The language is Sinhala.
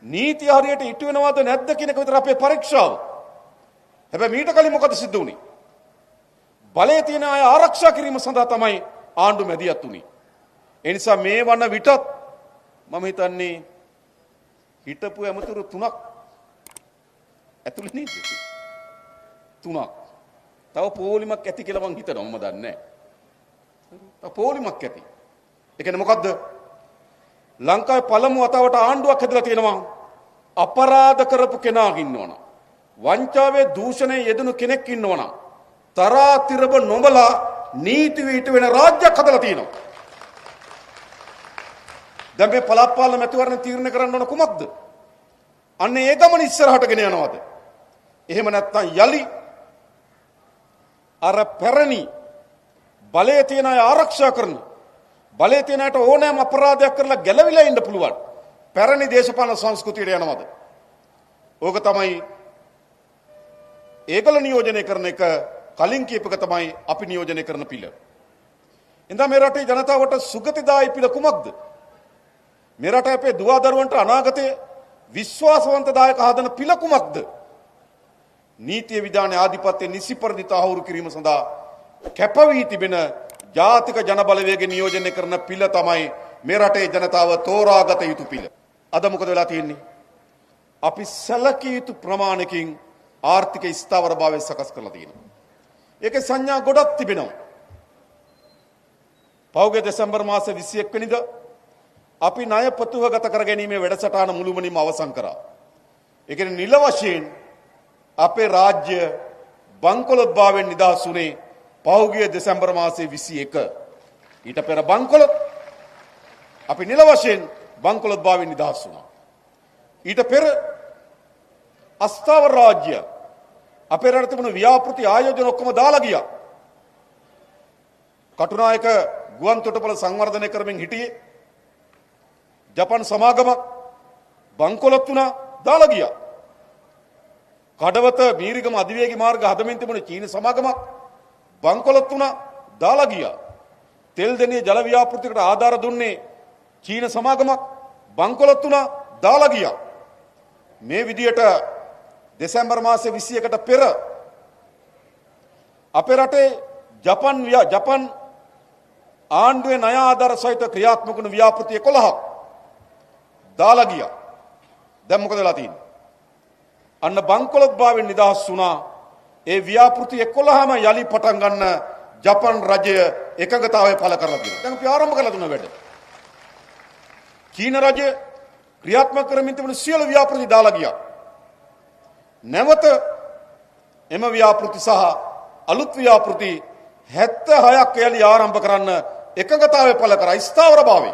නීතිය හරියට ඉටු වෙනවද නැද්ද කියන එක විතර අපේ පරීක්ෂාව. හැබැයි මීට කලින් මොකද සිද්ධ වුනේ? බලයේ තියෙන අය ආරක්ෂා කිරීම සඳහා තමයි ආණ්ඩු මැදිහත් වුනේ. ඒ නිසා මේ වන විටත් මම හිතන්නේ හිටපු ඇමතුරු 3ක් ඇතුළේ නේද? 3ක්. තව පොලිමක් ඇති කියලා මං හිතනවා. මම දන්නේ නැහැ. තව පොලිමක් ඇති. ඒ කියන්නේ මොකද්ද? ලංකාවේ පළමු වතාවට ආණ්ඩුවක් හැදලා තියෙනවා. අපරාධ කරපු කෙනාක් ඉන්නවනම්, වංචාවේ දූෂණයේ යෙදුණු කෙනෙක් ඉන්නවනම්, තරාතිරම නොබලා නීති විහිට වෙන රාජ්‍යයක් හදලා තියෙනවා. දැන් මේ පළාත් පාලන මැතිවරණ තීරණය කරන්න ඕන කුමක්ද? අන්න ඒ ගමන ඉස්සරහට ගෙන යනවාද? එහෙම නැත්නම් යලි අර පැරණි බලයේ තියෙන අය ආරක්ෂා කරන, බලයේ තියෙන අයට ඕනෑම අපරාධයක් කරලා ගැලවිලා ඉන්න පුළුවන් පැරණි දේශපාලන සංස්කෘතියට යනවද? ඕක තමයි ඒගොල්ල නියෝජනය කරන එක. කලින් කියප එක තමයි අපි නියෝජනය කරන පිළ. එඳා මේ රටේ ජනතාවට සුගතිදායි පිළ කුමක්ද? මේ රටේ අපේ දුවදරුවන්ට අනාගතයේ විශ්වාසවන්තදායක හදන පිළ කුමක්ද? නීතිය විධානයේ ආධිපත්‍ය නිසි පරිදි තහවුරු කිරීම සඳහා කැපවී තිබෙන ජාතික ජනබලවේග නියෝජනය කරන පිළ තමයි මේ රටේ ජනතාව තෝරාගත යුතු පිළ. අද මොකද වෙලා තියෙන්නේ? අපි සැලකිය යුතු ප්‍රමාණයකින් ආර්ථික ස්ථාවරභාවය සකස් කරලා තියෙනවා. ඒකේ සංඥා ගොඩක් තිබෙනවා. පෞගේ දෙසැම්බර් මාස 21 වෙනිදා අපි ණය පොතුවගත කර ගැනීමේ වැඩසටහන මුළුමනින්ම අවසන් කරා. ඒ කියන්නේ නිල වශයෙන් අපේ රාජ්‍ය බංකොලොත්භාවයෙන් නිදහස් වුණේ පෞගේ දෙසැම්බර් මාසයේ 21. ඊට පෙර බංකොලොත් අපි නිල වශයෙන් බංකොලොත්භාවයෙන් නිදහස් වුණා. ඊට පෙර අස්ථාවර රාජ්‍ය අපේ රටේ තිබුණු ව්‍යාපෘති ආයෝජන ඔක්කොම දාලා ගියා. කටුනායක ගුවන් තොටුපළ සංවර්ධනය කරමින් හිටියේ ජපන් සමාගමක් බංකොලොත් වුණා, දාලා ගියා. කඩවත මීරිගම අධිවේගී මාර්ග හදමින් තිබුණු චීන සමාගමක් බංකොලොත් වුණා, දාලා ගියා. තෙල්දෙණිය ජල ව්‍යාපෘතියකට ආධාර දුන්නේ චීන සමාගමක් බංකොලොත් වුණා, දාලා ගියා. මේ විදියට දෙසැම්බර් මාසයේ 21ට පෙර අපේ රටේ ජපන් ආණ්ඩුවේ ණය ආධාර සහිත ක්‍රියාත්මක වුණු ව්‍යාපෘති 11ක් දාලා ගියා. දැන් මොකද වෙලා තියෙන්නේ? අන්න බංකොලොත් භාවයෙන් නිදහස් වුණා. ඒ ව්‍යාපෘති 11ම යලි පටන් ගන්න ජපන් රජය එකඟතාවය පළ කරලා තියෙනවා. දැන් අපි ආරම්භ කරලා දුන්නා වැඩ. චීන රජය ක්‍රියාත්මක කරමින් තිබුණු සියලු ව්‍යාපෘති දාලා ගියා. නැවත එම ව්‍යාපෘති සහ අලුත් ව්‍යාපෘති 76ක් යලි ආරම්භ කරන්න එකඟතාවය පළ කරා ස්ථාවරභාවය.